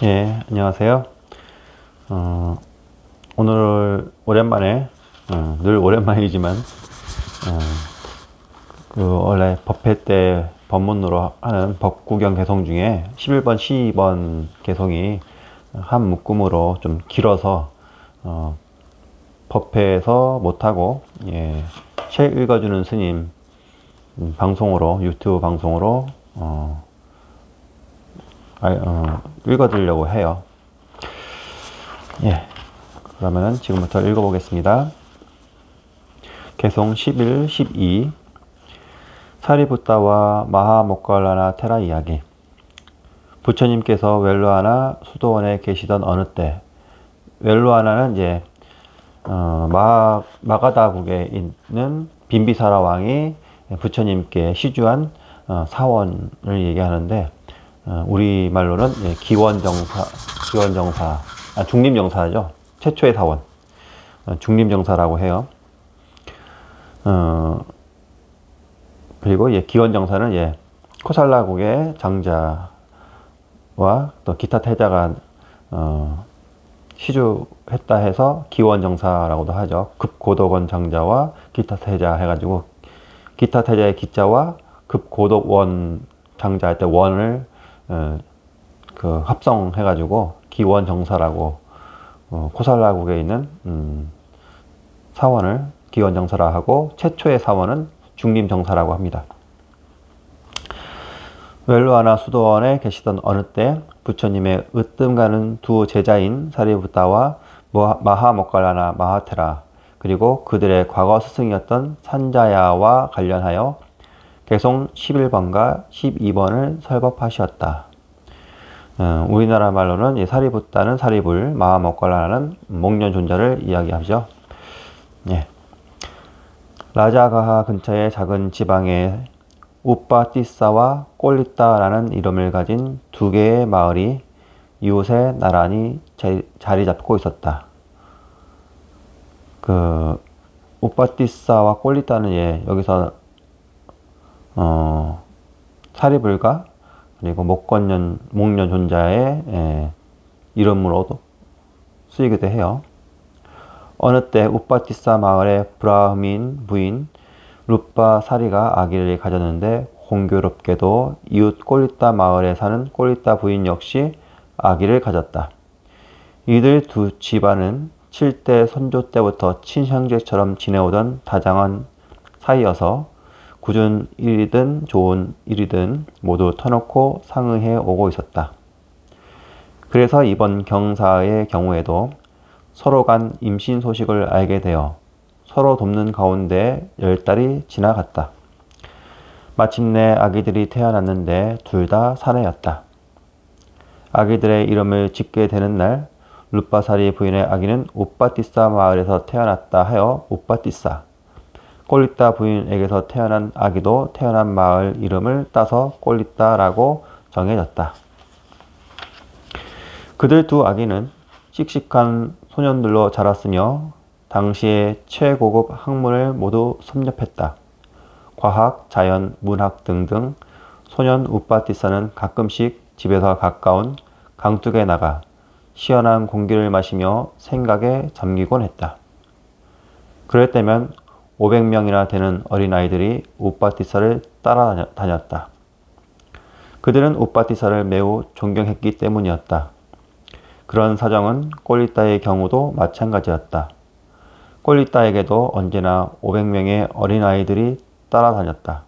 예, 안녕하세요. 오늘 오랜만에, 늘 오랜만이지만, 원래 법회 때 법문으로 하는 법구경 개송 중에 11번, 12번 개송이 한 묶음으로 좀 길어서, 법회에서 못하고, 예, 책 읽어주는 스님 방송으로, 유튜브 방송으로, 읽어드리려고 해요. 예, 그러면은 지금부터 읽어보겠습니다. 개송 11, 12 사리부타와 마하모갈라나 테라 이야기. 부처님께서 웰루아나 수도원에 계시던 어느 때, 웰루아나는 이제 마가다국에 있는 빈비사라 왕이 부처님께 시주한 사원을 얘기하는데, 우리말로는 중림정사죠. 최초의 사원. 중림정사라고 해요. 그리고 기원정사는 코살라국의 장자와 또 기타 태자가 시주했다 해서 기원정사라고도 하죠. 급고덕원 장자와 기타 태자 해가지고 기타 태자의 기자와 급고덕원 장자 할 때 원을 합성해가지고 기원정사라고 코살라국에 있는 사원을 기원정사라 하고 최초의 사원은 중림정사라고 합니다. 웰루아나 수도원에 계시던 어느 때 부처님의 으뜸 가는 두 제자인 사리부타와 마하모갈라나 마하테라 그리고 그들의 과거 스승이었던 산자야와 관련하여 개송 11번과 12번을 설법하셨다. 우리나라 말로는 사리부타는 사리불, 마하모갈라나는 목련존자를 이야기하죠. 예. 라자가하 근처의 작은 지방에 우빠티사와 꼴리따라는 이름을 가진 두 개의 마을이 이웃에 나란히 자리 잡고 있었다. 우빠티사와 꼴리따는 여기서 사리불가 그리고 목련존자의 이름으로도 쓰이기도 해요. 어느 때 우빠티사 마을의 브라흐민 부인 루빠사리가 아기를 가졌는데 공교롭게도 이웃 꼴리따 마을에 사는 꼴리따 부인 역시 아기를 가졌다. 이들 두 집안은 7대 선조 때부터 친형제처럼 지내오던 다정한 사이여서 굳은 일이든 좋은 일이든 모두 터놓고 상의해 오고 있었다. 그래서 이번 경사의 경우에도 서로 간 임신 소식을 알게 되어 서로 돕는 가운데 10달이 지나갔다. 마침내 아기들이 태어났는데 둘 다 사내였다. 아기들의 이름을 짓게 되는 날 루빠사리 부인의 아기는 우빠티사 마을에서 태어났다 하여 우빠티사, 꼴리따 부인에게서 태어난 아기도 태어난 마을 이름을 따서 꼴리따라고 정해졌다. 그들 두 아기는 씩씩한 소년들로 자랐으며 당시의 최고급 학문을 모두 섭렵했다. 과학, 자연, 문학 등등 소년 우빠티사는 가끔씩 집에서 가까운 강둑에 나가 시원한 공기를 마시며 생각에 잠기곤 했다. 그럴 때면 500명이나 되는 어린아이들이 우빠티사를 따라다녔다. 그들은 우빠티사를 매우 존경했기 때문이었다. 그런 사정은 꼴리따의 경우도 마찬가지였다. 꼴리따에게도 언제나 500명의 어린아이들이 따라다녔다.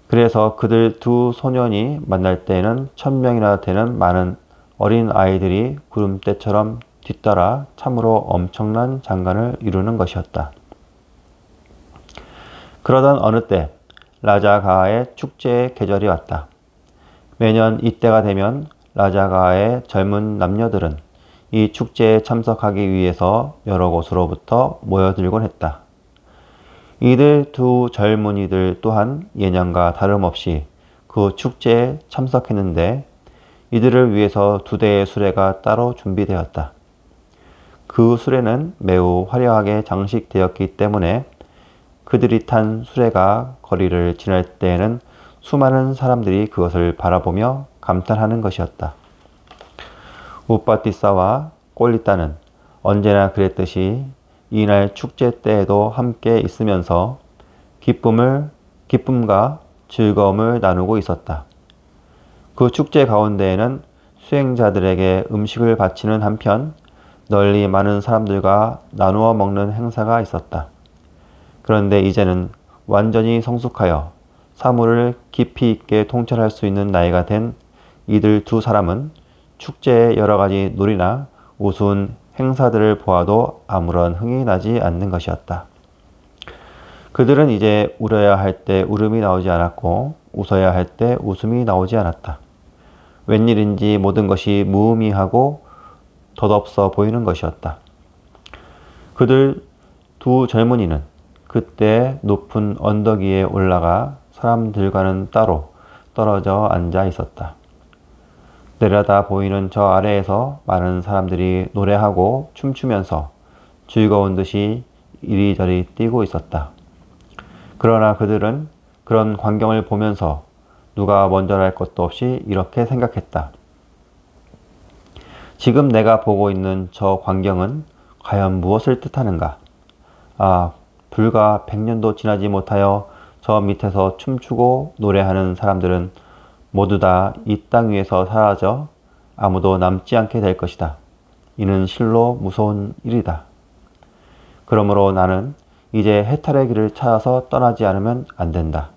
그래서 그들 두 소년이 만날 때에는 1000명이나 되는 많은 어린아이들이 구름대처럼 뒤따라 참으로 엄청난 장관을 이루는 것이었다. 그러던 어느 때 라자가의 축제의 계절이 왔다. 매년 이때가 되면 라자가의 젊은 남녀들은 이 축제에 참석하기 위해서 여러 곳으로부터 모여들곤 했다. 이들 두 젊은이들 또한 예년과 다름없이 그 축제에 참석했는데 이들을 위해서 2대의 수레가 따로 준비되었다. 그 수레는 매우 화려하게 장식되었기 때문에 그들이 탄 수레가 거리를 지날 때에는 수많은 사람들이 그것을 바라보며 감탄하는 것이었다. 우빠티사와 꼴리따는 언제나 그랬듯이 이날 축제 때에도 함께 있으면서 기쁨과 즐거움을 나누고 있었다. 그 축제 가운데에는 수행자들에게 음식을 바치는 한편 널리 많은 사람들과 나누어 먹는 행사가 있었다. 그런데 이제는 완전히 성숙하여 사물을 깊이 있게 통찰할 수 있는 나이가 된 이들 두 사람은 축제의 여러 가지 놀이나 우스운 행사들을 보아도 아무런 흥이 나지 않는 것이었다. 그들은 이제 울어야 할 때 울음이 나오지 않았고 웃어야 할 때 웃음이 나오지 않았다. 웬일인지 모든 것이 무의미하고 덧없어 보이는 것이었다. 그들 두 젊은이는 그때 높은 언덕 위에 올라가 사람들과는 따로 떨어져 앉아 있었다. 내려다 보이는 저 아래에서 많은 사람들이 노래하고 춤추면서 즐거운 듯이 이리저리 뛰고 있었다. 그러나 그들은 그런 광경을 보면서 누가 먼저랄 것도 없이 이렇게 생각했다. 지금 내가 보고 있는 저 광경은 과연 무엇을 뜻하는가? 아, 불과 100년도 지나지 못하여 저 밑에서 춤추고 노래하는 사람들은 모두 다 이 땅 위에서 사라져 아무도 남지 않게 될 것이다. 이는 실로 무서운 일이다. 그러므로 나는 이제 해탈의 길을 찾아서 떠나지 않으면 안 된다.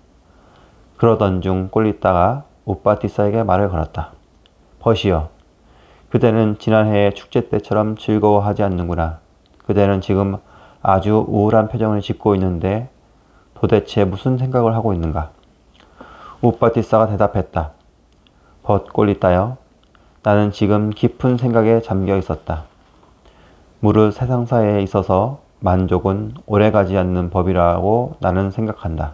그러던 중 꼴리따가 우빠티사에게 말을 걸었다. 벗이여, 그대는 지난해의 축제 때처럼 즐거워하지 않는구나. 그대는 지금 아주 우울한 표정을 짓고 있는데 도대체 무슨 생각을 하고 있는가? 우빠티사가 대답했다. 벗 꼴리따여, 나는 지금 깊은 생각에 잠겨 있었다. 무릇 세상사에 있어서 만족은 오래가지 않는 법이라고 나는 생각한다.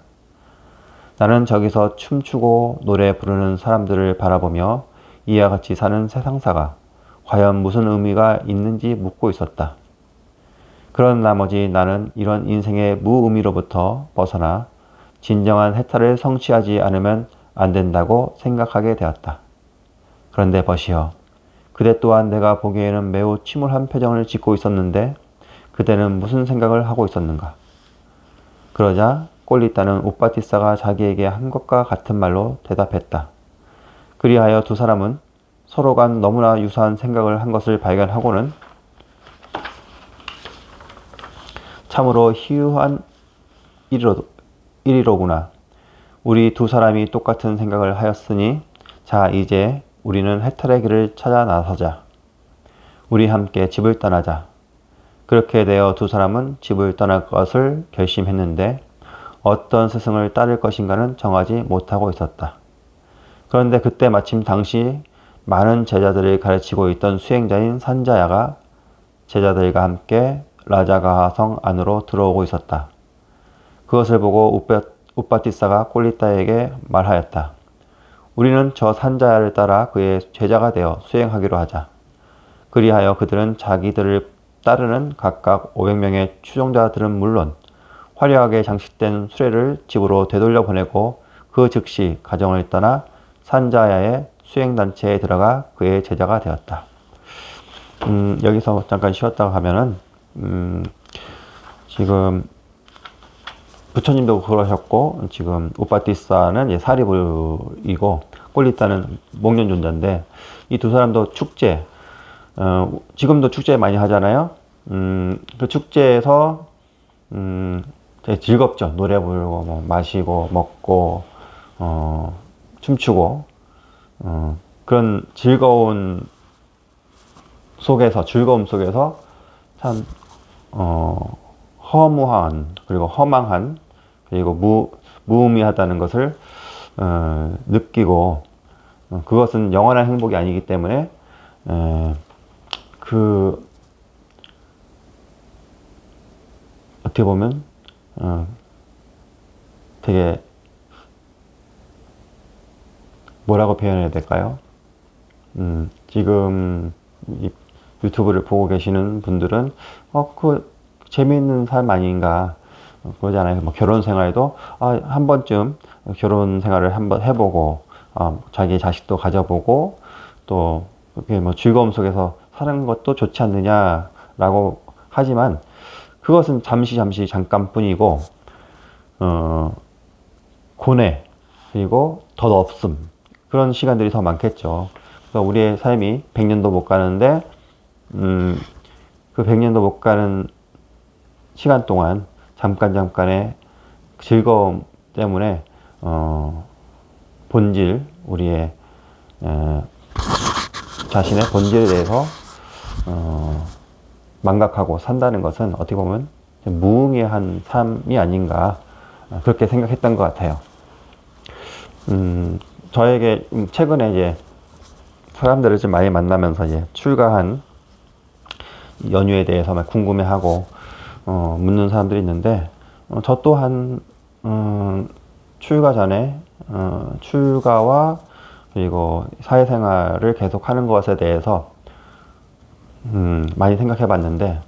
나는 저기서 춤추고 노래 부르는 사람들을 바라보며 이와 같이 사는 세상사가 과연 무슨 의미가 있는지 묻고 있었다. 그런 나머지 나는 이런 인생의 무의미로부터 벗어나 진정한 해탈을 성취하지 않으면 안 된다고 생각하게 되었다. 그런데 벗이여, 그대 또한 내가 보기에는 매우 침울한 표정을 짓고 있었는데 그대는 무슨 생각을 하고 있었는가? 그러자 꼴리따는 우빠티사가 자기에게 한 것과 같은 말로 대답했다. 그리하여 두 사람은 서로 간 너무나 유사한 생각을 한 것을 발견하고는 참으로 희유한 일이로구나. 우리 두 사람이 똑같은 생각을 하였으니 자, 이제 우리는 해탈의 길을 찾아 나서자. 우리 함께 집을 떠나자. 그렇게 되어 두 사람은 집을 떠날 것을 결심했는데 어떤 스승을 따를 것인가는 정하지 못하고 있었다. 그런데 그때 마침 당시 많은 제자들을 가르치고 있던 수행자인 산자야가 제자들과 함께 라자가하성 안으로 들어오고 있었다. 그것을 보고 우빠티사가 꼴리따에게 말하였다. 우리는 저 산자야를 따라 그의 제자가 되어 수행하기로 하자. 그리하여 그들은 자기들을 따르는 각각 500명의 추종자들은 물론 화려하게 장식된 수레를 집으로 되돌려 보내고 그 즉시 가정을 떠나 산자야의 수행단체에 들어가 그의 제자가 되었다. 여기서 잠깐 쉬었다가 하면은 지금 부처님도 그러셨고 지금 우빠티사는 사리불이고 꼴리따는 목련존자인데 이 두 사람도 축제 지금도 축제 많이 하잖아요. 그 축제에서 되게 즐겁죠. 노래 부르고 뭐 마시고 먹고 춤추고 그런 즐거움 속에서 참 허무한 그리고 허망한 그리고 무의미하다는 것을 느끼고 그것은 영원한 행복이 아니기 때문에 어떻게 보면 되게 뭐라고 표현해야 될까요? 지금 이 유튜브를 보고 계시는 분들은 그 재미있는 삶 아닌가 그러잖아요. 뭐 결혼 생활도 한 번쯤 결혼 생활을 한번 해보고 자기 자식도 가져보고 또 그게 뭐 즐거움 속에서 사는 것도 좋지 않느냐라고 하지만 그것은 잠시 잠깐뿐이고 고뇌 그리고 덧없음 그런 시간들이 더 많겠죠. 그래서 우리의 삶이 100년도 못 가는데 그 100년도 못 가는 시간 동안 잠깐의 즐거움 때문에 본질 우리의 자신의 본질에 대해서 망각하고 산다는 것은 어떻게 보면 무의미한 삶이 아닌가 그렇게 생각했던 것 같아요. 저에게 최근에 이제 사람들을 좀 많이 만나면서 이제 출가한 연유에 대해서 막 궁금해하고 묻는 사람들이 있는데 저 또한 출가 전에 출가와 그리고 사회생활을 계속하는 것에 대해서 많이 생각해 봤는데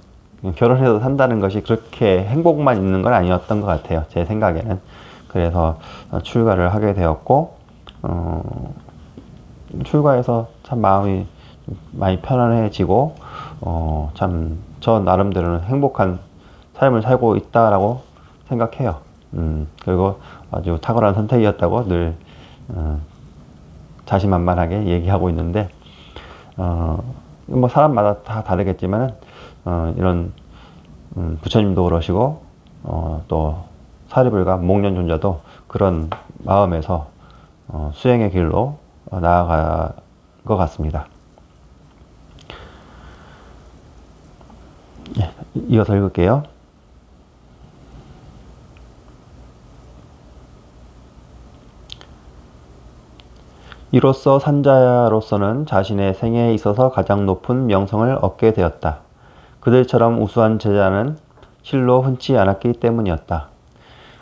결혼해서 산다는 것이 그렇게 행복만 있는 건 아니었던 것 같아요. 제 생각에는. 그래서 출가를 하게 되었고 출가해서 참 마음이 많이 편안해지고 참 저 나름대로는 행복한 삶을 살고 있다라고 생각해요. 그리고 아주 탁월한 선택이었다고 늘 자신만만하게 얘기하고 있는데 뭐 사람마다 다 다르겠지만은 이런 부처님도 그러시고 또 사리불가 목련존자도 그런 마음에서 수행의 길로 나아간 것 같습니다. 예, 이어서 읽을게요. 이로써 산자야로서는 자신의 생애에 있어서 가장 높은 명성을 얻게 되었다. 그들처럼 우수한 제자는 실로 흔치 않았기 때문이었다.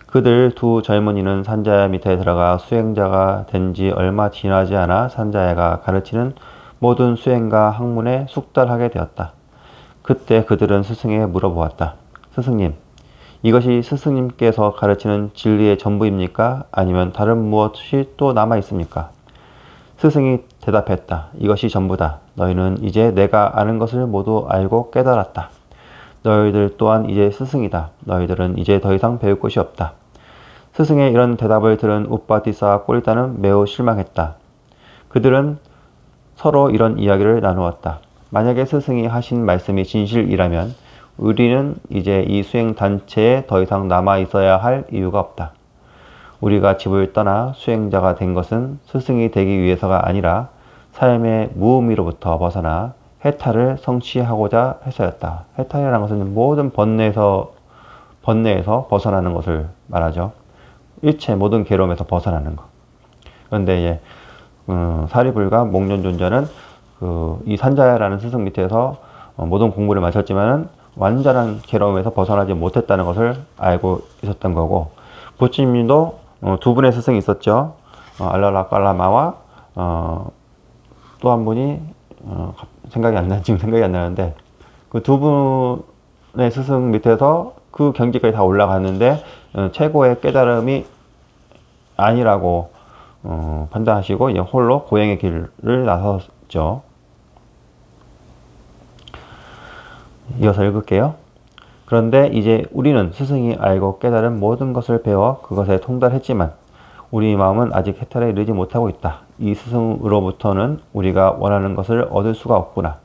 그들 두 젊은이는 산자야 밑에 들어가 수행자가 된 지 얼마 지나지 않아 산자야가 가르치는 모든 수행과 학문에 숙달하게 되었다. 그때 그들은 스승에게 물어보았다. 스승님, 이것이 스승님께서 가르치는 진리의 전부입니까? 아니면 다른 무엇이 또 남아 있습니까? 스승이 대답했다. 이것이 전부다. 너희는 이제 내가 아는 것을 모두 알고 깨달았다. 너희들 또한 이제 스승이다. 너희들은 이제 더 이상 배울 것이 없다. 스승의 이런 대답을 들은 우빠티사와 꼬리타는 매우 실망했다. 그들은 서로 이런 이야기를 나누었다. 만약에 스승이 하신 말씀이 진실이라면 우리는 이제 이 수행 단체에 더 이상 남아 있어야 할 이유가 없다. 우리가 집을 떠나 수행자가 된 것은 스승이 되기 위해서가 아니라 삶의 무의미로부터 벗어나 해탈을 성취하고자 해서였다. 해탈이라는 것은 모든 번뇌에서 벗어나는 것을 말하죠. 일체 모든 괴로움에서 벗어나는 것. 그런데 이제 사리불과 목련존자는 이 산자야라는 스승 밑에서 모든 공부를 마쳤지만은 완전한 괴로움에서 벗어나지 못했다는 것을 알고 있었던 거고, 부처님도 두 분의 스승이 있었죠. 알라라깔라마와 또 한 분이 지금 생각이 안 나는데 그 두 분의 스승 밑에서 그 경지까지 다 올라갔는데 최고의 깨달음이 아니라고 판단하시고 이제 홀로 고행의 길을 나섰죠. 이어서 읽을게요. 그런데 이제 우리는 스승이 알고 깨달은 모든 것을 배워 그것에 통달했지만 우리 마음은 아직 해탈에 이르지 못하고 있다. 이 스승으로부터는 우리가 원하는 것을 얻을 수가 없구나.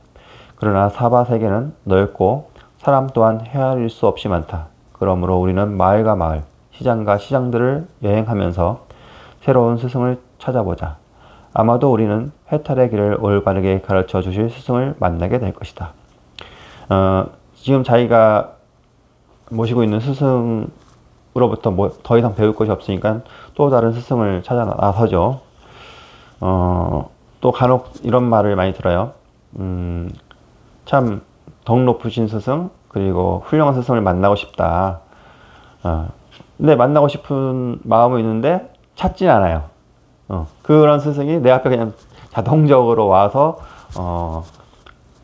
그러나 사바세계는 넓고 사람 또한 헤아릴 수 없이 많다. 그러므로 우리는 마을과 마을, 시장과 시장들을 여행하면서 새로운 스승을 찾아보자. 아마도 우리는 해탈의 길을 올바르게 가르쳐 주실 스승을 만나게 될 것이다. 지금 자기가 모시고 있는 스승으로부터 더 이상 배울 것이 없으니까 또 다른 스승을 찾아 나서죠. 또 간혹 이런 말을 많이 들어요. 참 덕 높으신 스승 그리고 훌륭한 스승을 만나고 싶다. 근데 만나고 싶은 마음은 있는데 찾진 않아요. 그런 스승이 내 앞에 그냥 자동적으로 와서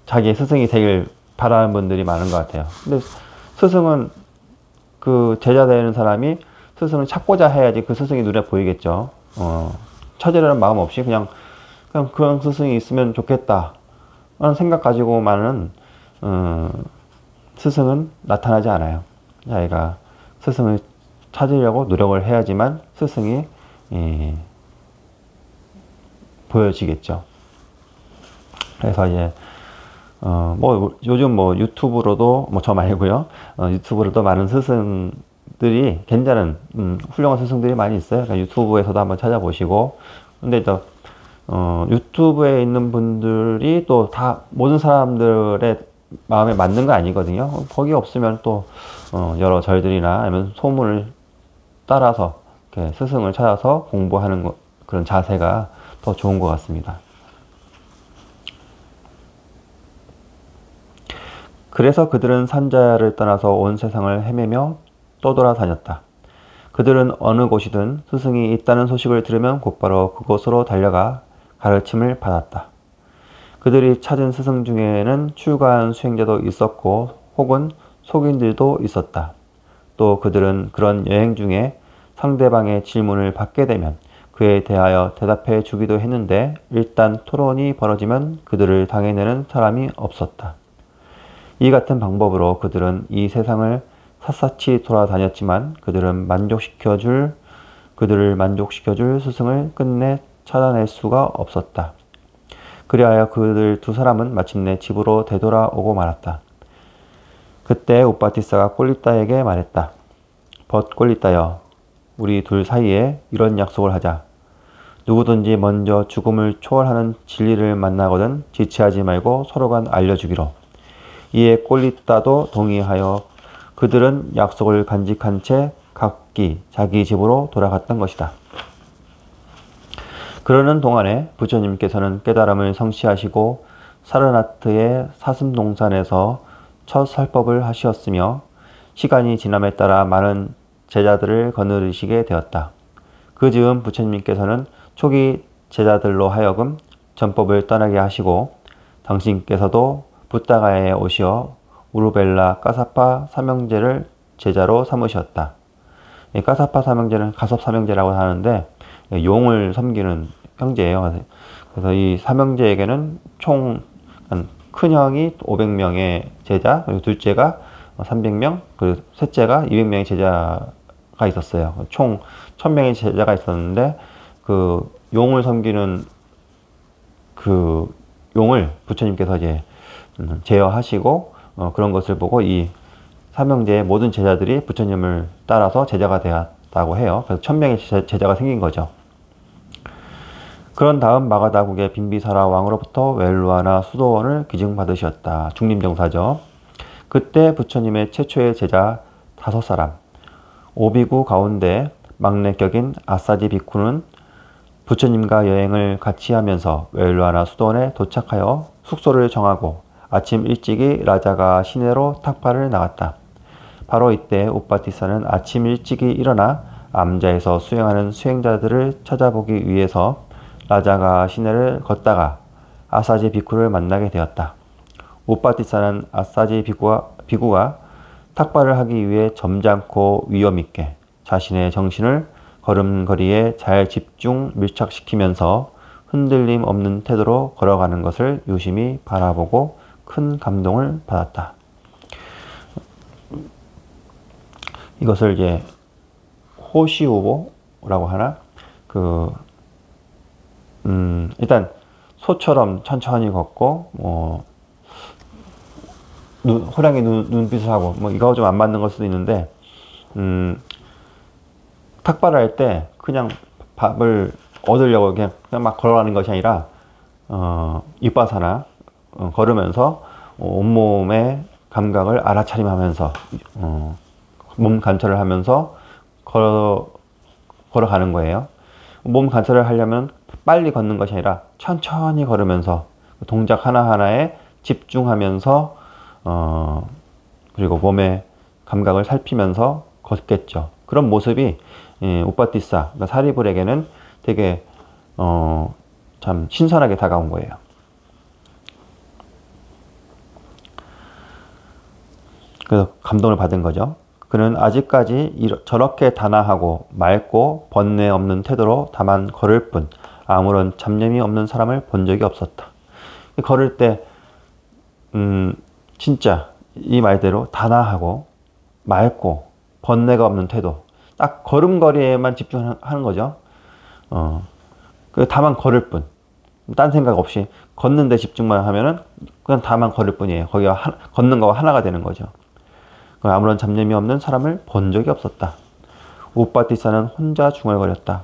자기의 스승이 되길 바라는 분들이 많은 것 같아요. 근데 스승은 그 제자 되는 사람이 스승을 찾고자 해야지 그 스승이 눈에 보이겠죠. 찾으려는 마음 없이 그냥 그런 스승이 있으면 좋겠다. 생각 가지고만은 스승은 나타나지 않아요. 자기가 스승을 찾으려고 노력을 해야지만 스승이 보여지겠죠. 그래서 이제 뭐 요즘 뭐 유튜브로도 뭐 저 말고요, 유튜브로도 많은 스승들이 괜찮은 훌륭한 스승들이 많이 있어요. 그러니까 유튜브에서도 한번 찾아보시고. 근데 또 유튜브에 있는 분들이 또 다 모든 사람들의 마음에 맞는 거 아니거든요. 거기 없으면 또 여러 절들이나 아니면 소문을 따라서 이렇게 스승을 찾아서 공부하는 그런 자세가 더 좋은 것 같습니다. 그래서 그들은 산자를 떠나서 온 세상을 헤매며 떠돌아다녔다. 그들은 어느 곳이든 스승이 있다는 소식을 들으면 곧바로 그곳으로 달려가 가르침을 받았다. 그들이 찾은 스승 중에는 출가한 수행자도 있었고 혹은 속인들도 있었다. 또 그들은 그런 여행 중에 상대방의 질문을 받게 되면 그에 대하여 대답해 주기도 했는데 일단 토론이 벌어지면 그들을 당해내는 사람이 없었다. 이 같은 방법으로 그들은 이 세상을 샅샅이 돌아다녔지만 그들을 만족시켜줄 스승을 끝내 찾아낼 수가 없었다. 그리하여 그들 두 사람은 마침내 집으로 되돌아오고 말았다. 그때 우빠티사가 꼴리따에게 말했다. 꼴리따여, 우리 둘 사이에 이런 약속을 하자. 누구든지 먼저 죽음을 초월하는 진리를 만나거든 지체하지 말고 서로가 알려주기로. 이에 꼴리따도 동의하여 그들은 약속을 간직한 채 각기 자기 집으로 돌아갔던 것이다. 그러는 동안에 부처님께서는 깨달음을 성취하시고 사르나트의 사슴동산에서 첫 설법을 하셨으며 시간이 지남에 따라 많은 제자들을 거느리시게 되었다. 그 즈음 부처님께서는 초기 제자들로 하여금 전법을 떠나게 하시고 당신께서도 붓다가에 오시어 우르벨라 까사파 삼형제를 제자로 삼으셨다. 까사파 삼형제는 가섭 삼형제라고 하는데 용을 섬기는 형제예요. 그래서 이 삼형제에게는 총 큰형이 500명의 제자, 그리고 둘째가 300명, 그리고 셋째가 200명의 제자가 있었어요. 총 1000명의 제자가 있었는데 그 용을 섬기는 그 용을 부처님께서 이제 제어하시고 그런 것을 보고 이 삼형제의 모든 제자들이 부처님을 따라서 제자가 되었다고 해요. 그래서 1000명의 제자가 생긴 거죠. 그런 다음 마가다국의 빈비사라 왕으로부터 웰루아나 수도원을 기증받으셨다. 중림정사죠. 그때 부처님의 최초의 제자 5사람, 오비구 가운데 막내격인 아사지 비쿠는 부처님과 여행을 같이 하면서 웰루아나 수도원에 도착하여 숙소를 정하고 아침 일찍이 라자가 시내로 탁발을 나갔다. 바로 이때 우빠티사는 아침 일찍이 일어나 암자에서 수행하는 수행자들을 찾아보기 위해서 라자가 시내를 걷다가 아사지 비쿠를 만나게 되었다. 우빠티사는 아사지 비구가 탁발을 하기 위해 점잖고 위엄있게 자신의 정신을 걸음걸이에 잘 집중 밀착시키면서 흔들림 없는 태도로 걸어가는 것을 유심히 바라보고 큰 감동을 받았다. 이것을 이제 호시우보라고 하나? 일단 소처럼 천천히 걷고 호랑이 눈빛을 하고 이거 좀 안 맞는 걸 수도 있는데 탁발을 할 때 그냥 밥을 얻으려고 그냥 막 걸어가는 것이 아니라 입바사나 걸으면서 온몸의 감각을 알아차림하면서 몸 관찰을 하면서 걸어가는 거예요. 몸 관찰을 하려면 빨리 걷는 것이 아니라 천천히 걸으면서 동작 하나하나에 집중하면서 그리고 몸의 감각을 살피면서 걷겠죠. 그런 모습이 우빠티사, 그러니까 사리불에게는 되게 참 신선하게 다가온 거예요. 그래서 감동을 받은 거죠. 그는 아직까지 저렇게 단아하고 맑고 번뇌 없는 태도로 다만 걸을 뿐 아무런 잡념이 없는 사람을 본 적이 없었다. 걸을 때 진짜 이 말대로 단아하고 맑고 번뇌가 없는 태도. 딱 걸음걸이에만 집중하는 거죠. 다만 걸을 뿐. 딴 생각 없이 걷는 데 집중만 하면은 그냥 다만 걸을 뿐이에요. 거기가 걷는 거와 하나가 되는 거죠. 아무런 잡념이 없는 사람을 본 적이 없었다. 우빠티사는 혼자 중얼거렸다.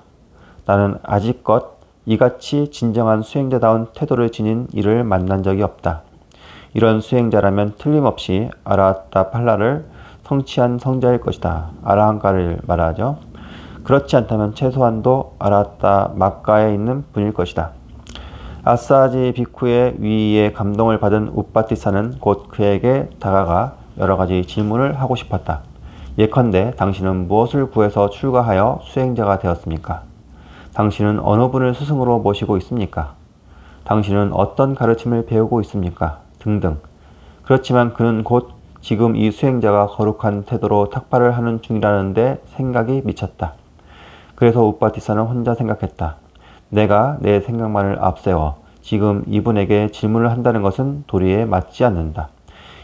나는 아직껏 이같이 진정한 수행자다운 태도를 지닌 이를 만난 적이 없다. 이런 수행자라면 틀림없이 아라하타 팔라를 성취한 성자일 것이다. 아라한가를 말하죠. 그렇지 않다면 최소한도 아라하타 막가에 있는 분일 것이다. 아사지 비쿠의 위에 감동을 받은 우빠티사는 곧 그에게 다가가 여러 가지 질문을 하고 싶었다. 예컨대 당신은 무엇을 구해서 출가하여 수행자가 되었습니까? 당신은 어느 분을 스승으로 모시고 있습니까? 당신은 어떤 가르침을 배우고 있습니까? 등등. 그렇지만 그는 곧 지금 이 수행자가 거룩한 태도로 탁발을 하는 중이라는데 생각이 미쳤다. 그래서 우빠티사는 혼자 생각했다. 내가 내 생각만을 앞세워 지금 이분에게 질문을 한다는 것은 도리에 맞지 않는다.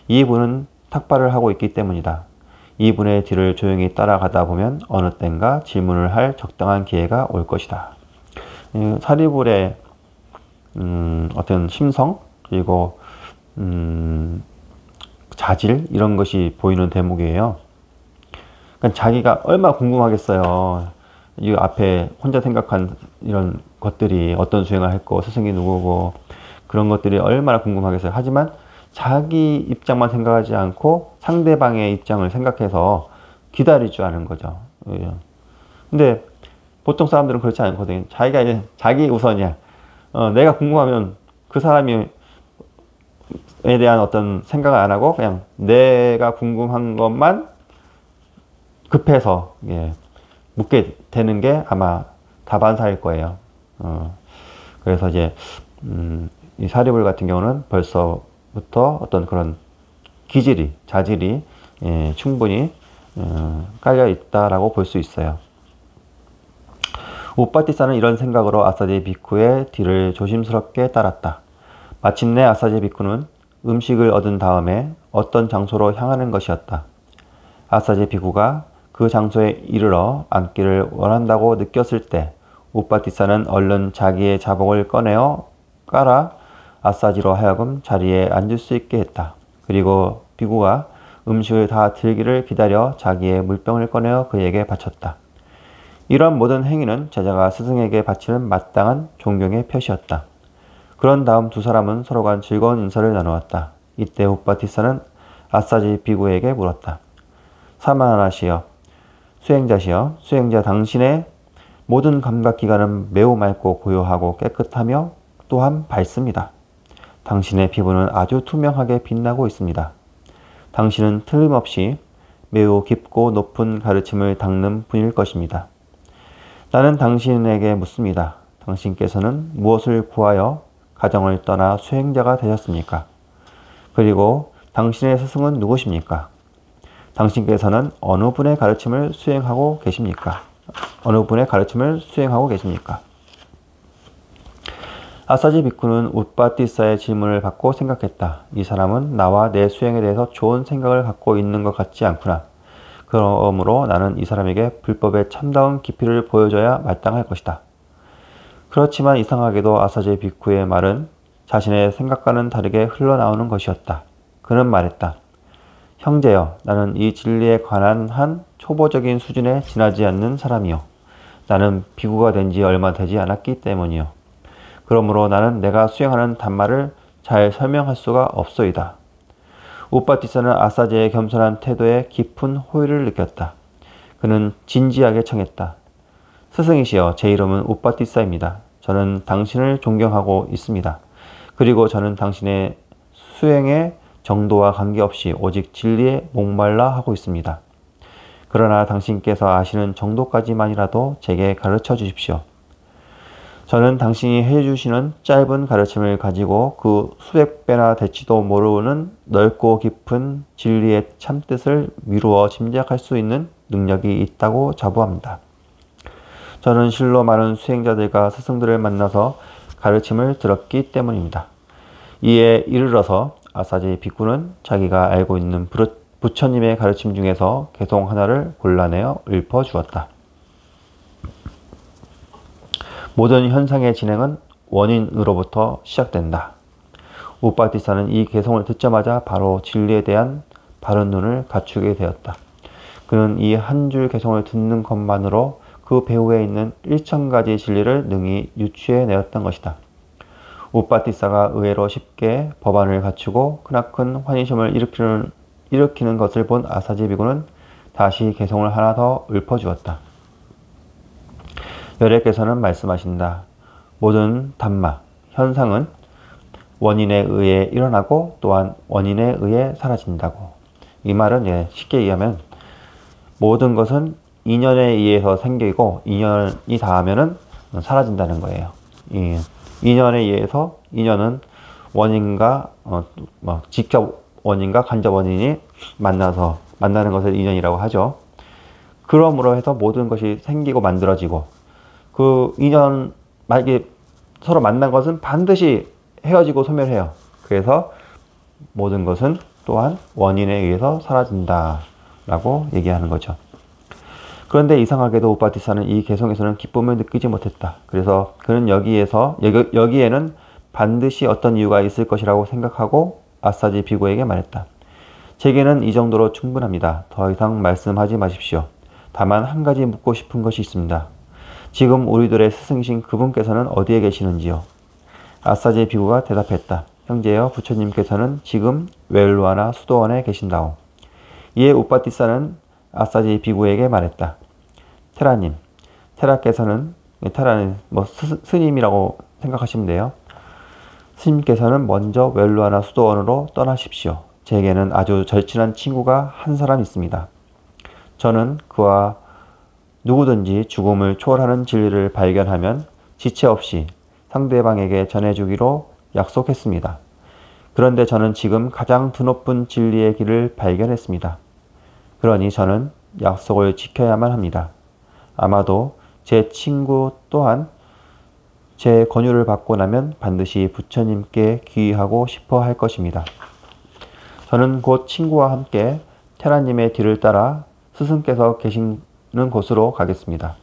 이분은 탁발을 하고 있기 때문이다. 이분의 뒤를 조용히 따라가다 보면 어느 땐가 질문을 할 적당한 기회가 올 것이다. 사리불의 어떤 심성 그리고 자질 이런 것이 보이는 대목이에요. 그러니까 자기가 얼마나 궁금하겠어요. 이 앞에 혼자 생각한 이런 것들이 어떤 수행을 했고 스승이 누구고 그런 것들이 얼마나 궁금하겠어요. 하지만 자기 입장만 생각하지 않고 상대방의 입장을 생각해서 기다릴 줄 아는 거죠. 근데 보통 사람들은 그렇지 않거든요. 자기가 이제 자기 우선이야. 내가 궁금하면 그 사람이 에 대한 어떤 생각을 안 하고 그냥 내가 궁금한 것만 급해서 묻게 되는 게 아마 다반사일 거예요. 그래서 이제 이 사리불 같은 경우는 벌써부터 어떤 그런 기질이 자질이 충분히 깔려 있다라고 볼 수 있어요. 우빠티사는 이런 생각으로 아사지 비쿠의 뒤를 조심스럽게 따랐다. 마침내 아사지 비쿠는 음식을 얻은 다음에 어떤 장소로 향하는 것이었다. 아사지 비쿠가 그 장소에 이르러 앉기를 원한다고 느꼈을 때 우빠티사는 얼른 자기의 자복을 꺼내어 깔아 아사지로 하여금 자리에 앉을 수 있게 했다. 그리고 비구가 음식을 다 들기를 기다려 자기의 물병을 꺼내어 그에게 바쳤다. 이런 모든 행위는 제자가 스승에게 바치는 마땅한 존경의 표시였다. 그런 다음 두 사람은 서로 간 즐거운 인사를 나누었다. 이때 우빠티사는 아사지 비구에게 물었다. 사마나시여, 수행자시여, 수행자 당신의 모든 감각기관은 매우 맑고 고요하고 깨끗하며 또한 밝습니다. 당신의 피부는 아주 투명하게 빛나고 있습니다. 당신은 틀림없이 매우 깊고 높은 가르침을 닦는 분일 것입니다. 나는 당신에게 묻습니다. 당신께서는 무엇을 구하여 가정을 떠나 수행자가 되셨습니까? 그리고 당신의 스승은 누구십니까? 당신께서는 어느 분의 가르침을 수행하고 계십니까? 어느 분의 가르침을 수행하고 계십니까? 아사지 비쿠는 우빠티사의 질문을 받고 생각했다. 이 사람은 나와 내 수행에 대해서 좋은 생각을 갖고 있는 것 같지 않구나. 그러므로 나는 이 사람에게 불법의 참다운 깊이를 보여줘야 마땅할 것이다. 그렇지만 이상하게도 아사지 비쿠의 말은 자신의 생각과는 다르게 흘러나오는 것이었다. 그는 말했다. 형제여, 나는 이 진리에 관한 한 초보적인 수준에 지나지 않는 사람이요. 나는 비구가 된 지 얼마 되지 않았기 때문이요. 그러므로 나는 내가 수행하는 단말을 잘 설명할 수가 없소이다. 우빠티사는 아사지의 겸손한 태도에 깊은 호의를 느꼈다. 그는 진지하게 청했다. 스승이시여, 제 이름은 우빠티사입니다. 저는 당신을 존경하고 있습니다. 그리고 저는 당신의 수행의 정도와 관계없이 오직 진리에 목말라 하고 있습니다. 그러나 당신께서 아시는 정도까지만이라도 제게 가르쳐 주십시오. 저는 당신이 해주시는 짧은 가르침을 가지고 그 수백 배나 될지도 모르는 넓고 깊은 진리의 참뜻을 미루어 짐작할 수 있는 능력이 있다고 자부합니다. 저는 실로 많은 수행자들과 스승들을 만나서 가르침을 들었기 때문입니다. 이에 이르러서 아사지 빅구는 자기가 알고 있는 부처님의 가르침 중에서 개송 하나를 골라내어 읊어주었다. 모든 현상의 진행은 원인으로부터 시작된다. 우빠티사는 이 개송을 듣자마자 바로 진리에 대한 바른 눈을 갖추게 되었다. 그는 이 한 줄 개송을 듣는 것만으로 그 배후에 있는 1000가지 진리를 능히 유추해내었던 것이다. 우빠티사가 의외로 쉽게 법안을 갖추고 크나큰 환희심을 일으키는 것을 본 아사지 비구는 다시 개송을 하나 더 읊어주었다. 열애께서는 말씀하신다. 모든 담마, 현상은 원인에 의해 일어나고 또한 원인에 의해 사라진다고. 이 말은 쉽게 얘기하면 모든 것은 인연에 의해서 생기고 인연이 닿으면 사라진다는 거예요. 인연에 의해서 인연은 원인과 직접 원인과 간접 원인이 만나서 만나는 것을 인연이라고 하죠. 그러므로 해서 모든 것이 생기고 만들어지고 그 인연 만약에 서로 만난 것은 반드시 헤어지고 소멸해요. 그래서 모든 것은 또한 원인에 의해서 사라진다 라고 얘기하는 거죠. 그런데 이상하게도 우빠티사는 이 개송에서는 기쁨을 느끼지 못했다. 그래서 그는 여기에는 반드시 어떤 이유가 있을 것이라고 생각하고 아사지 비구에게 말했다. 제게는 이 정도로 충분합니다. 더 이상 말씀하지 마십시오. 다만 한 가지 묻고 싶은 것이 있습니다. 지금 우리들의 스승이신 그분께서는 어디에 계시는지요? 아사지 비구가 대답했다. 형제여, 부처님께서는 지금 웰루아나 수도원에 계신다오. 이에 우빠티사는 아사지 비구에게 말했다. 테라님, 테라는 스님이라고 생각하시면 돼요. 스님께서는 먼저 웰루아나 수도원으로 떠나십시오. 제게는 아주 절친한 친구가 한 사람 있습니다. 저는 그와 누구든지 죽음을 초월하는 진리를 발견하면 지체 없이 상대방에게 전해주기로 약속했습니다. 그런데 저는 지금 가장 드높은 진리의 길을 발견했습니다. 그러니 저는 약속을 지켜야만 합니다. 아마도 제 친구 또한 제 권유를 받고 나면 반드시 부처님께 귀의하고 싶어 할 것입니다. 저는 곧 친구와 함께 테라님의 뒤를 따라 스승께서 계시는 곳으로 가겠습니다.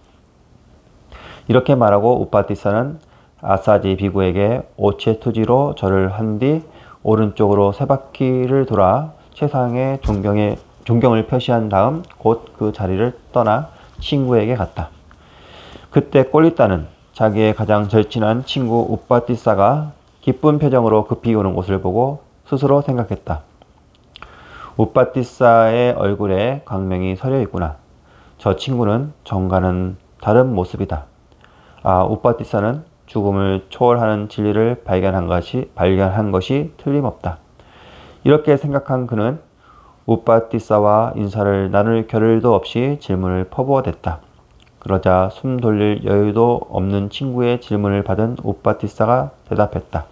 이렇게 말하고 우빠티사는 아사지 비구에게 오체투지로 절을 한 뒤 오른쪽으로 3바퀴를 돌아 최상의 존경을 표시한 다음 곧 그 자리를 떠나 친구에게 갔다. 그때 꼴리따는 자기의 가장 절친한 친구 우빠티사가 기쁜 표정으로 급히 오는 곳을 보고 스스로 생각했다. 우빠티사의 얼굴에 광명이 서려 있구나. 저 친구는 전과는 다른 모습이다. 우빠티사는 죽음을 초월하는 진리를 발견한 것이 틀림없다. 이렇게 생각한 그는 우빠티사와 인사를 나눌 겨를도 없이 질문을 퍼부어댔다. 그러자 숨 돌릴 여유도 없는 친구의 질문을 받은 우빠티사가 대답했다.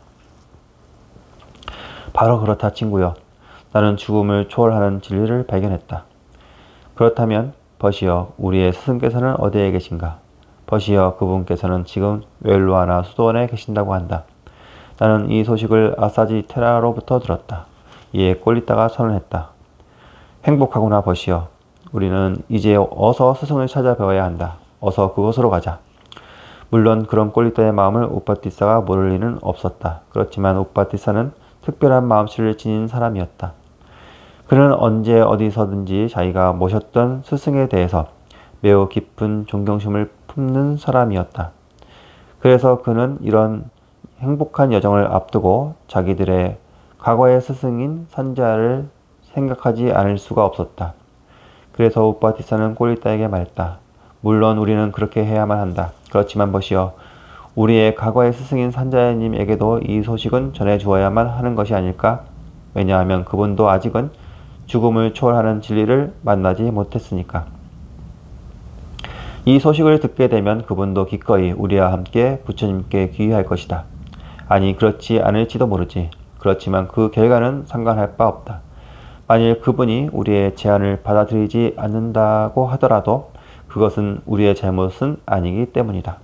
바로 그렇다, 친구여. 나는 죽음을 초월하는 진리를 발견했다. 그렇다면 버시여, 우리의 스승께서는 어디에 계신가? 버시여, 그분께서는 지금 웰루아나 수도원에 계신다고 한다. 나는 이 소식을 아사지 테라로부터 들었다. 이에 꼴리따가 선언했다. 행복하구나, 버시여. 우리는 이제 어서 스승을 찾아뵈어야 한다. 어서 그곳으로 가자. 물론 그런 꼴리따의 마음을 우빠티사가 모를 리는 없었다. 그렇지만 우빠티사는 특별한 마음씨를 지닌 사람이었다. 그는 언제 어디서든지 자기가 모셨던 스승에 대해서 매우 깊은 존경심을 품는 사람이었다. 그래서 그는 이런 행복한 여정을 앞두고 자기들의 과거의 스승인 산자를 생각하지 않을 수가 없었다. 그래서 우빠티사는 꼴리따에게 말했다. 물론 우리는 그렇게 해야만 한다. 그렇지만 보시오. 우리의 과거의 스승인 산자님에게도 이 소식은 전해주어야만 하는 것이 아닐까? 왜냐하면 그분도 아직은 죽음을 초월하는 진리를 만나지 못했으니까. 이 소식을 듣게 되면 그분도 기꺼이 우리와 함께 부처님께 귀의할 것이다. 아니, 그렇지 않을지도 모르지. 그렇지만 그 결과는 상관할 바 없다. 만일 그분이 우리의 제안을 받아들이지 않는다고 하더라도 그것은 우리의 잘못은 아니기 때문이다.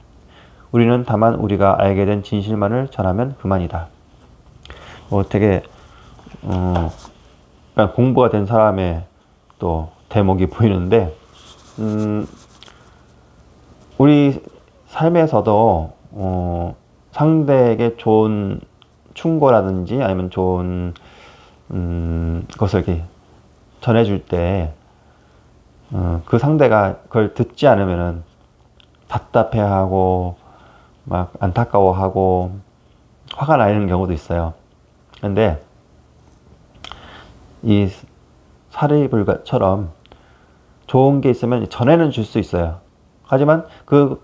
우리는 다만 우리가 알게 된 진실만을 전하면 그만이다. 되게 그러니까 공부가 된 사람의 또 대목이 보이는데, 우리 삶에서도 상대에게 좋은 충고라든지 아니면 좋은 것을 이렇게 전해줄 때 그 상대가 그걸 듣지 않으면은 답답해하고 막 안타까워하고 화가 나는 경우도 있어요. 근데 이 사리불가처럼 좋은 게 있으면 전해는 줄 수 있어요. 하지만 그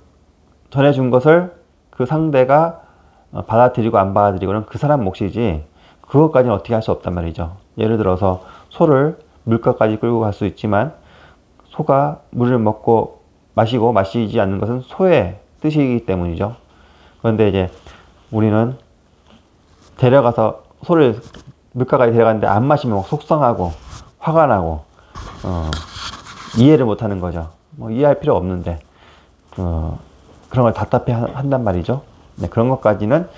전해준 것을 그 상대가 받아들이고 안 받아들이고는 그 사람 몫이지 그것까지는 어떻게 할 수 없단 말이죠. 예를 들어서 소를 물가까지 끌고 갈 수 있지만 소가 물을 먹고 마시고 마시지 않는 것은 소의 뜻이기 때문이죠. 그런데 이제 우리는 데려가서 소를 물가까지 데려갔는데 안 마시면 막 속상하고 화가 나고 이해를 못하는 거죠. 뭐 이해할 필요 없는데 그런 걸 답답해 한단 말이죠. 네, 그런 것까지는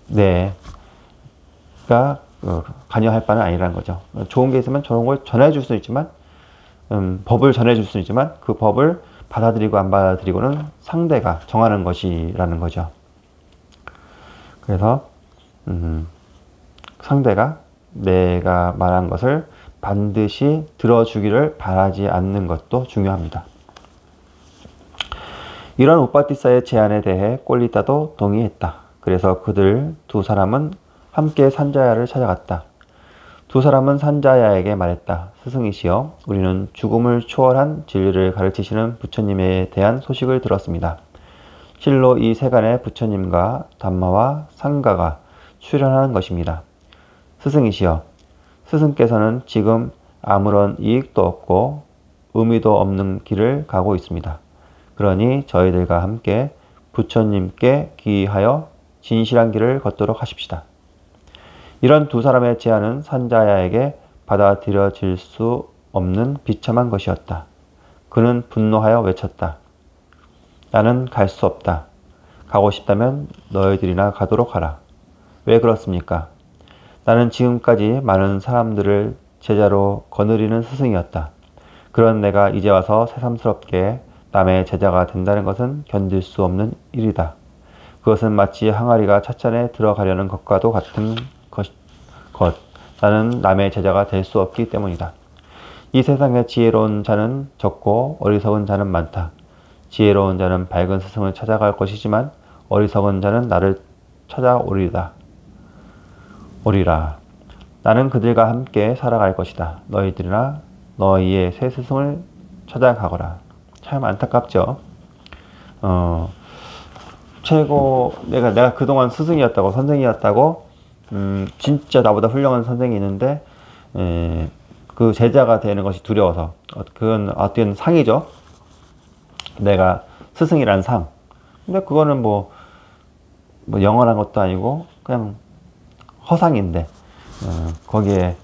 내가 관여할 바는 아니라는 거죠. 좋은 게 있으면 좋은 걸 전해줄 수 있지만 법을 전해줄 수 있지만 그 법을 받아들이고 안 받아들이고는 상대가 정하는 것이라는 거죠. 그래서 상대가 내가 말한 것을 반드시 들어주기를 바라지 않는 것도 중요합니다. 이런 우빠티사의 제안에 대해 꼴리따도 동의했다. 그래서 그들 두 사람은 함께 산자야를 찾아갔다. 두 사람은 산자야에게 말했다. 스승이시여, 우리는 죽음을 초월한 진리를 가르치시는 부처님에 대한 소식을 들었습니다. 실로 이 세간에 부처님과 담마와 상가가 출현하는 것입니다. 스승이시여, 스승께서는 지금 아무런 이익도 없고 의미도 없는 길을 가고 있습니다. 그러니 저희들과 함께 부처님께 기하여 진실한 길을 걷도록 하십시다. 이런 두 사람의 제안은 산자야에게 받아들여질 수 없는 비참한 것이었다. 그는 분노하여 외쳤다. 나는 갈 수 없다. 가고 싶다면 너희들이나 가도록 하라. 왜 그렇습니까? 나는 지금까지 많은 사람들을 제자로 거느리는 스승이었다. 그런 내가 이제 와서 새삼스럽게 남의 제자가 된다는 것은 견딜 수 없는 일이다. 그것은 마치 항아리가 찻잔에 들어가려는 것과도 같은 것. 나는 남의 제자가 될 수 없기 때문이다. 이 세상에 지혜로운 자는 적고 어리석은 자는 많다. 지혜로운 자는 밝은 스승을 찾아갈 것이지만 어리석은 자는 나를 찾아오리라. 나는 그들과 함께 살아갈 것이다. 너희들이나 너희의 새 스승을 찾아가거라. 참 안타깝죠. 최고 내가 그동안 스승이었다고 선생이었다고 진짜 나보다 훌륭한 선생이 있는데 그 제자가 되는 것이 두려워서 그건 어떤 상이죠. 내가 스승이란 상. 근데 그거는 뭐 영원한 것도 아니고 그냥 허상인데 거기에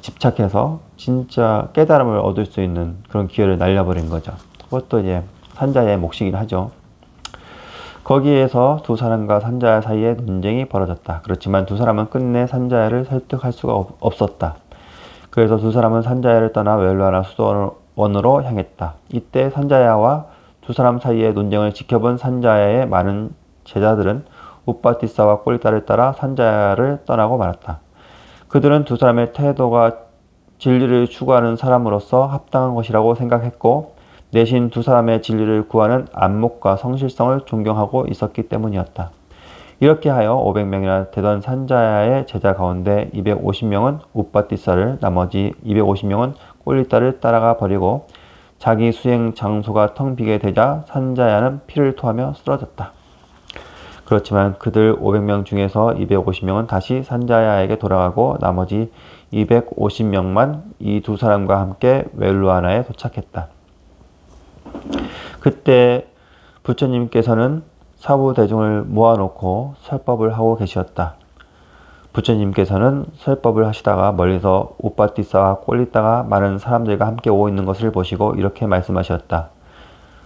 집착해서 진짜 깨달음을 얻을 수 있는 그런 기회를 날려버린 거죠. 그것도 이제 산자의 몫이긴 하죠. 거기에서 두 사람과 산자야 사이에 논쟁이 벌어졌다. 그렇지만 두 사람은 끝내 산자야를 설득할 수가 없었다. 그래서 두 사람은 산자야를 떠나 웰루아나 수도원으로 향했다. 이때 산자야와 두 사람 사이의 논쟁을 지켜본 산자야의 많은 제자들은 우빠티사와 꼴리따를 따라 산자야를 떠나고 말았다. 그들은 두 사람의 태도가 진리를 추구하는 사람으로서 합당한 것이라고 생각했고 대신 두 사람의 진리를 구하는 안목과 성실성을 존경하고 있었기 때문이었다. 이렇게 하여 500명이나 되던 산자야의 제자 가운데 250명은 우빠티사를, 나머지 250명은 꼴리따를 따라가 버리고 자기 수행 장소가 텅 비게 되자 산자야는 피를 토하며 쓰러졌다. 그렇지만 그들 500명 중에서 250명은 다시 산자야에게 돌아가고 나머지 250명만 이 두 사람과 함께 웰루아나에 도착했다. 그때 부처님께서는 사부대중을 모아놓고 설법을 하고 계셨다. 부처님께서는 설법을 하시다가 멀리서 우빠티사와 꼴리따가 많은 사람들과 함께 오고 있는 것을 보시고 이렇게 말씀하셨다.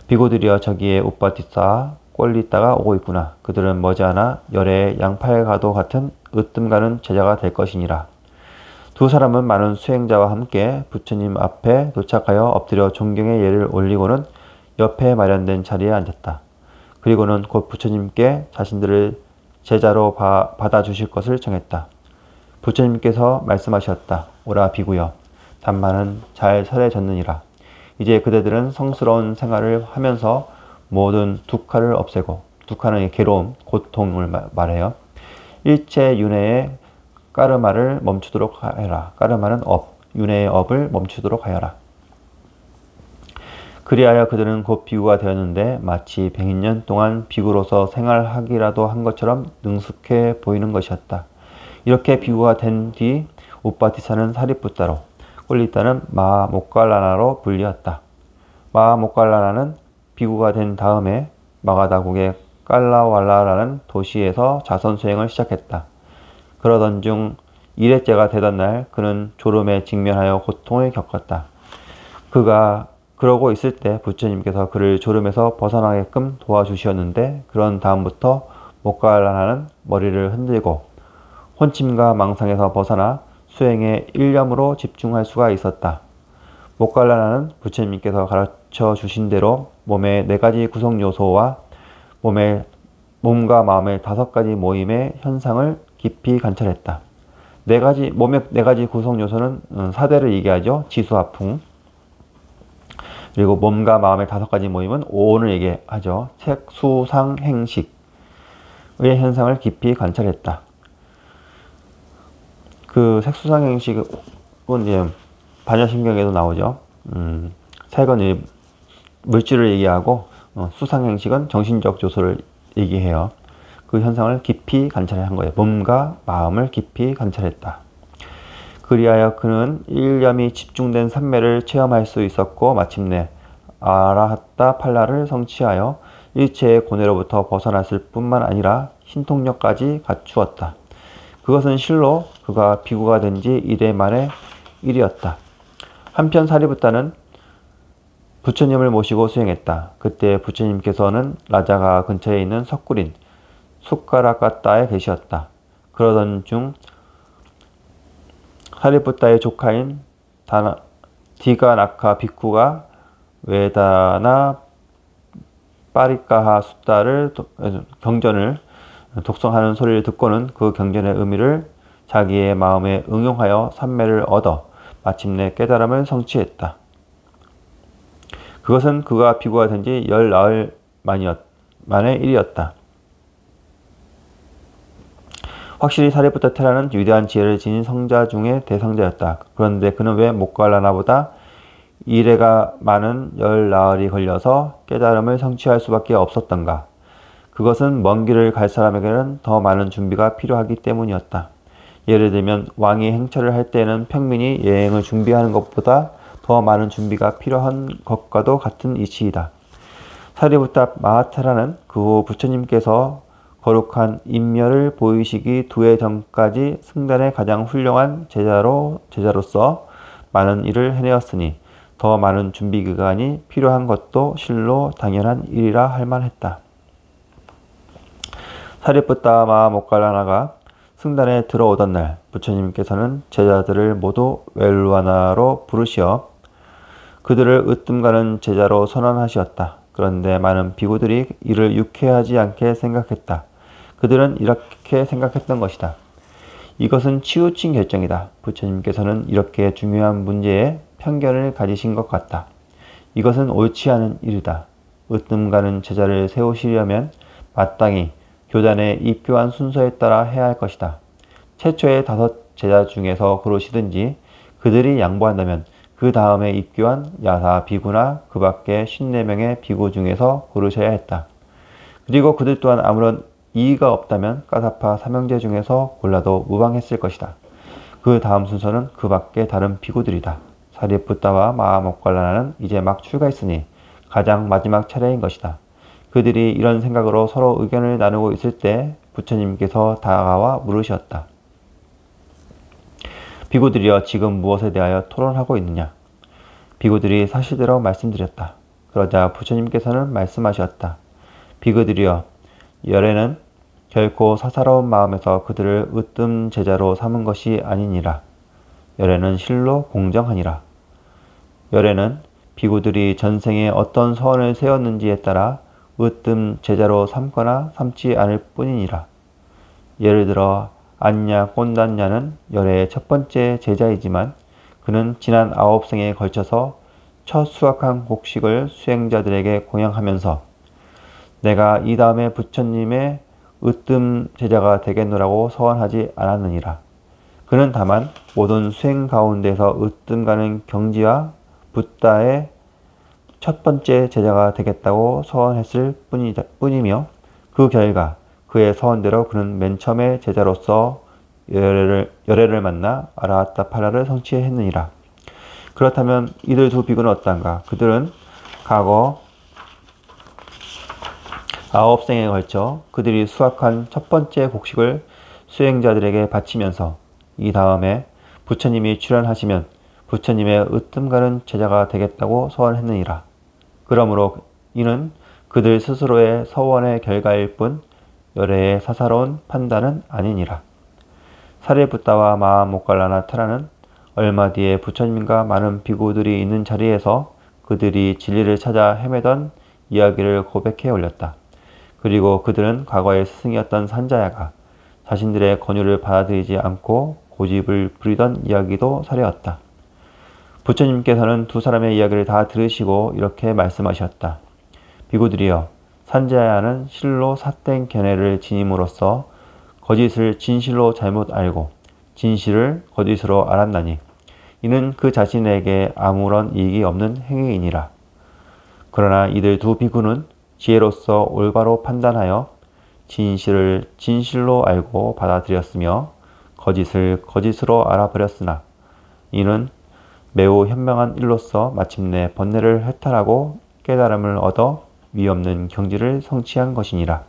비구들이여, 저기에 우빠티사와 꼴리따가 오고 있구나. 그들은 머지않아 열의 양팔과도 같은 으뜸가는 제자가 될 것이니라. 두 사람은 많은 수행자와 함께 부처님 앞에 도착하여 엎드려 존경의 예를 올리고는 옆에 마련된 자리에 앉았다. 그리고는 곧 부처님께 자신들을 제자로 받아주실 것을 정했다. 부처님께서 말씀하셨다. 오라 비구여, 단마는 잘 설해졌느니라. 이제 그대들은 성스러운 생활을 하면서 모든 두카를 없애고, 두카는 괴로움, 고통을 말해요. 일체 윤회의 까르마를 멈추도록 하여라. 까르마는 업, 윤회의 업을 멈추도록 하여라. 그리하여 그들은 곧 비구가 되었는데 마치 100년 동안 비구로서 생활하기라도 한 것처럼 능숙해 보이는 것이었다. 이렇게 비구가 된 뒤 우빠티사는 사리푸타로, 꼴리따는 마하모칼라나로 불리었다. 마하모칼라나는 비구가 된 다음에 마가다국의 깔라왈라라는 도시에서 자선 수행을 시작했다. 그러던 중 1회째가 되던 날 그는 졸음에 직면하여 고통을 겪었다. 그가 그러고 있을 때 부처님께서 그를 졸음에서 벗어나게끔 도와주셨는데, 그런 다음부터 모칼라나는 머리를 흔들고 혼침과 망상에서 벗어나 수행에 일념으로 집중할 수가 있었다. 모칼라나는 부처님께서 가르쳐 주신 대로 몸의 4가지 구성 요소와 몸과 마음의 5가지 모임의 현상을 깊이 관찰했다. 몸의 4가지 구성 요소는 사대를 얘기하죠. 지수화풍. 그리고 몸과 마음의 5가지 모임은 오온을 얘기하죠. 색수상행식의 현상을 깊이 관찰했다. 그 색수상행식은 이제 반야심경에도 나오죠. 색은 물질을 얘기하고 수상행식은 정신적 요소를 얘기해요. 그 현상을 깊이 관찰한 거예요. 몸과 마음을 깊이 관찰했다. 그리하여 그는 일념이 집중된 삼매를 체험할 수 있었고 마침내 아라하타 팔라를 성취하여 일체의 고뇌로부터 벗어났을 뿐만 아니라 신통력까지 갖추었다. 그것은 실로 그가 비구가 된 지 1회 만의 일이었다. 한편 사리부타는 부처님을 모시고 수행했다. 그때 부처님께서는 라자가 근처에 있는 석굴인 숫가라카타에 계셨다. 그러던 중 사리푸타의 조카인 디가나카 비쿠가 웨다나 파리카하 숫다를 경전을 독송하는 소리를 듣고는 그 경전의 의미를 자기의 마음에 응용하여 삼매를 얻어 마침내 깨달음을 성취했다. 그것은 그가 비구가 된 지 10나흘 만의 일이었다. 확실히 사리푸타 테라는 위대한 지혜를 지닌 성자 중의 대성자였다. 그런데 그는 왜 모칼라나보다 이래가 많은 10나흘이 걸려서 깨달음을 성취할 수밖에 없었던가? 그것은 먼 길을 갈 사람에게는 더 많은 준비가 필요하기 때문이었다. 예를 들면 왕이 행차를 할 때에는 평민이 여행을 준비하는 것보다 더 많은 준비가 필요한 것과도 같은 이치이다. 사리푸타 마하테라는 그 후 부처님께서 거룩한 인멸을 보이시기 2해 전까지 승단의 가장 훌륭한 제자로서 많은 일을 해내었으니 더 많은 준비 기간이 필요한 것도 실로 당연한 일이라 할 만했다. 사리푸타 마하모칼라나가 승단에 들어오던 날 부처님께서는 제자들을 모두 웰루아나로 부르시어 그들을 으뜸가는 제자로 선언하시었다. 그런데 많은 비구들이 이를 유쾌하지 않게 생각했다. 그들은 이렇게 생각했던 것이다. 이것은 치우친 결정이다. 부처님께서는 이렇게 중요한 문제에 편견을 가지신 것 같다. 이것은 옳지 않은 일이다. 으뜸가는 제자를 세우시려면 마땅히 교단에 입교한 순서에 따라 해야 할 것이다. 최초의 5 제자 중에서 고르시든지 그들이 양보한다면 그 다음에 입교한 야사 비구나 그 밖에 54명의 비구 중에서 고르셔야 했다. 그리고 그들 또한 아무런 이의가 없다면 까사파 3형제 중에서 골라도 무방했을 것이다. 그 다음 순서는 그 밖에 다른 비구들이다. 사리푸타와 마하모칼라나는 이제 막 출가했으니 가장 마지막 차례인 것이다. 그들이 이런 생각으로 서로 의견을 나누고 있을 때 부처님께서 다가와 물으셨다. 비구들이여, 지금 무엇에 대하여 토론하고 있느냐? 비구들이 사실대로 말씀드렸다. 그러자 부처님께서는 말씀하셨다. 비구들이여, 열애는 결코 사사로운 마음에서 그들을 으뜸 제자로 삼은 것이 아니니라. 열애는 실로 공정하니라. 열애는 비구들이 전생에 어떤 서원을 세웠는지에 따라 으뜸 제자로 삼거나 삼지 않을 뿐이니라. 예를 들어 안냐 꼰단냐는 열애의 첫 번째 제자이지만 그는 지난 9생에 걸쳐서 첫 수확한 곡식을 수행자들에게 공양하면서 내가 이 다음에 부처님의 으뜸 제자가 되겠노라고 서원하지 않았느니라. 그는 다만 모든 수행 가운데서 으뜸가는 경지와 붓다의 첫 번째 제자가 되겠다고 서원했을 뿐이며 그 결과 그의 서원대로 그는 맨 처음에 제자로서 열애를 만나 아라하타 팔라를 성취했느니라. 그렇다면 이들 두 비구는 어떤가? 그들은 과거 9생에 걸쳐 그들이 수확한 첫 번째 곡식을 수행자들에게 바치면서 이 다음에 부처님이 출현하시면 부처님의 으뜸가는 제자가 되겠다고 서원했느니라. 그러므로 이는 그들 스스로의 서원의 결과일 뿐 열애의 사사로운 판단은 아니니라. 사리부타와 마하모갈라나 타라는 얼마 뒤에 부처님과 많은 비구들이 있는 자리에서 그들이 진리를 찾아 헤매던 이야기를 고백해 올렸다. 그리고 그들은 과거의 스승이었던 산자야가 자신들의 권유를 받아들이지 않고 고집을 부리던 이야기도 사려왔다. 부처님께서는 두 사람의 이야기를 다 들으시고 이렇게 말씀하셨다. 비구들이여, 산자야는 실로 삿된 견해를 지님으로써 거짓을 진실로 잘못 알고 진실을 거짓으로 알았나니 이는 그 자신에게 아무런 이익이 없는 행위이니라. 그러나 이들 두 비구는 지혜로서 올바로 판단하여 진실을 진실로 알고 받아들였으며 거짓을 거짓으로 알아버렸으나 이는 매우 현명한 일로서 마침내 번뇌를 해탈하고 깨달음을 얻어 위없는 경지를 성취한 것이니라.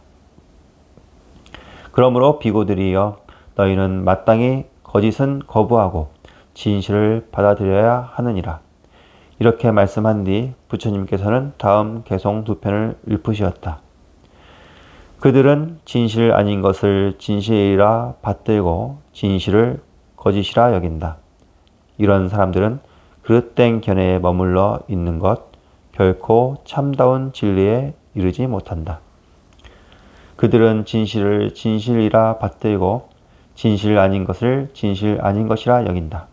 그러므로 비구들이여, 너희는 마땅히 거짓은 거부하고 진실을 받아들여야 하느니라. 이렇게 말씀한 뒤 부처님께서는 다음 개송 두 편을 읊으시었다. 그들은 진실 아닌 것을 진실이라 받들고 진실을 거짓이라 여긴다. 이런 사람들은 그릇된 견해에 머물러 있는 것, 결코 참다운 진리에 이르지 못한다. 그들은 진실을 진실이라 받들고 진실 아닌 것을 진실 아닌 것이라 여긴다.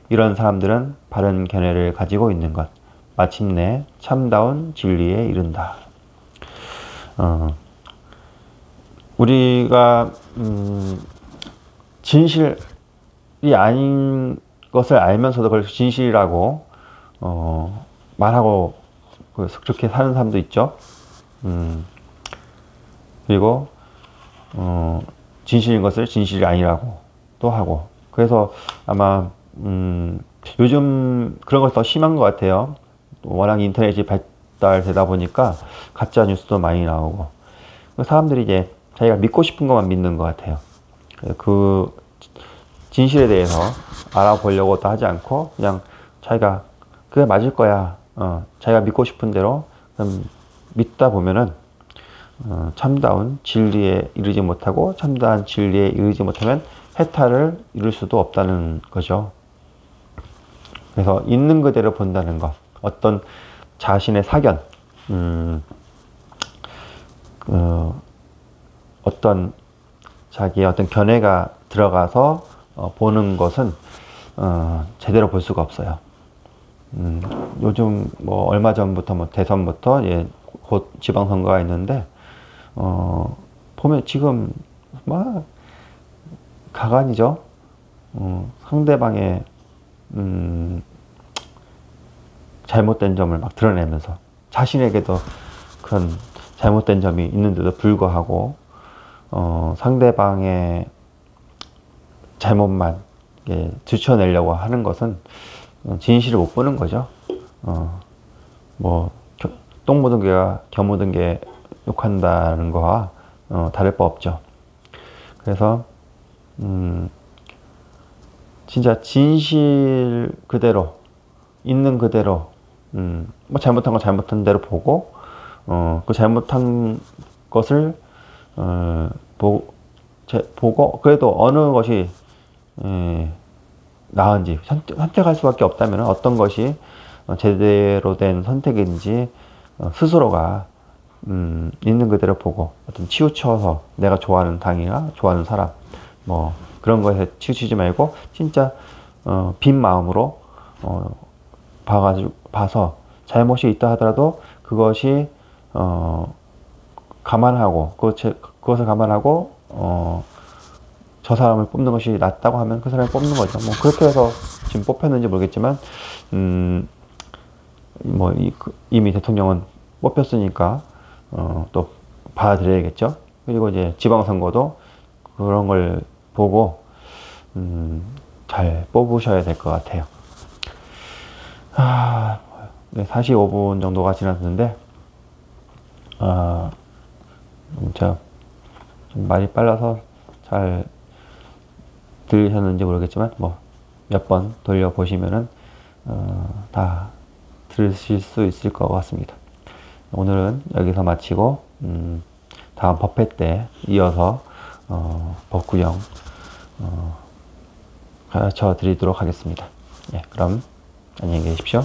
이런 사람들은 바른 견해를 가지고 있는 것, 마침내 참다운 진리에 이른다. 우리가 진실이 아닌 것을 알면서도 그걸 진실이라고 말하고 그렇게 사는 사람도 있죠. 그리고 진실인 것을 진실이 아니라고 또 하고. 그래서 아마 요즘 그런 것 더 심한 것 같아요. 워낙 인터넷이 발달되다 보니까 가짜 뉴스도 많이 나오고 사람들이 이제 자기가 믿고 싶은 것만 믿는 것 같아요. 그 진실에 대해서 알아보려고 또 하지 않고 그냥 자기가 그게 맞을 거야, 자기가 믿고 싶은 대로 믿다 보면은 참다운 진리에 이르지 못하고 참다운 진리에 이르지 못하면 해탈을 이룰 수도 없다는 거죠. 그래서 있는 그대로 본다는 것, 어떤 자신의 사견, 어떤 자기의 어떤 견해가 들어가서 보는 것은 제대로 볼 수가 없어요. 요즘 뭐 얼마 전부터 뭐 대선부터 곧 지방선거가 있는데 보면 지금 막 가관이죠. 상대방의 잘못된 점을 막 드러내면서 자신에게도 그런 잘못된 점이 있는데도 불구하고 상대방의 잘못만 들춰내려고 하는 것은 진실을 못 보는 거죠. 뭐 똥 묻은 개가 겨 묻은 개 욕한다는 거와 다를 바 없죠. 그래서 진짜 진실 그대로 있는 그대로 뭐 잘못한 거 잘못한 대로 보고 그 잘못한 것을 보고 그래도 어느 것이 나은지 선택할 수밖에 없다면 어떤 것이 제대로 된 선택인지 스스로가 있는 그대로 보고 어떤 치우쳐서 내가 좋아하는 당이나 좋아하는 사람 뭐 그런 거에 치우치지 말고 진짜 빈 마음으로 봐서 잘못이 있다 하더라도 그것이 감안하고 그것을 감안하고 저 사람을 뽑는 것이 낫다고 하면 그 사람을 뽑는 거죠. 뭐 그렇게 해서 지금 뽑혔는지 모르겠지만 뭐 이미 대통령은 뽑혔으니까 또 받아들여야겠죠. 그리고 이제 지방선거도 그런 걸 보고 잘 뽑으셔야 될 것 같아요. 네, 45분 정도가 지났는데 제가 좀 말이 빨라서 잘 들으셨는지 모르겠지만 뭐 몇 번 돌려보시면은 다 들으실 수 있을 것 같습니다. 오늘은 여기서 마치고 다음 법회 때 이어서 법구형 가르쳐 드리도록 하겠습니다. 예, 그럼 안녕히 계십시오.